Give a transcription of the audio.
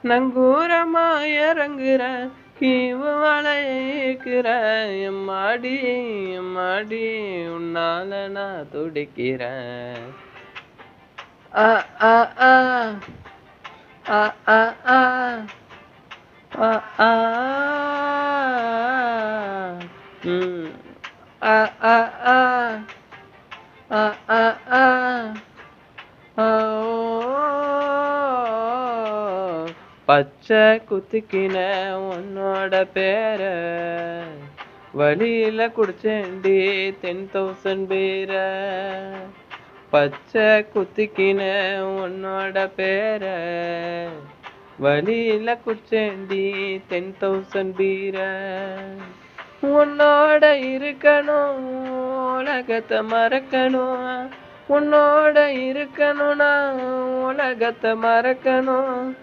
நங்கூரமா இறங்குற கீவு வளைக்குற எம்மாடி எம்மாடி உன்னால நான் துடிக்கிறேன். ஆ ஆ ஆ ஆ ஆ ஆ ஆ ஆ ம் ஆ ஆ ஆ ஆ ஆ ஆ ஆ பச்சை குத்திக்கின உன்னோட பேர வழியில குடிச்சேண்டி 10,000 பேர. பச்சை குத்திக்கின உன்னோட பேர வழியில குடிச்சேண்டி 10,000 பீர. உன்னோட இருக்கணும் உலகத்தை மறக்கணும். உன்னோட இருக்கணும்னா உலகத்தை மறக்கணும்.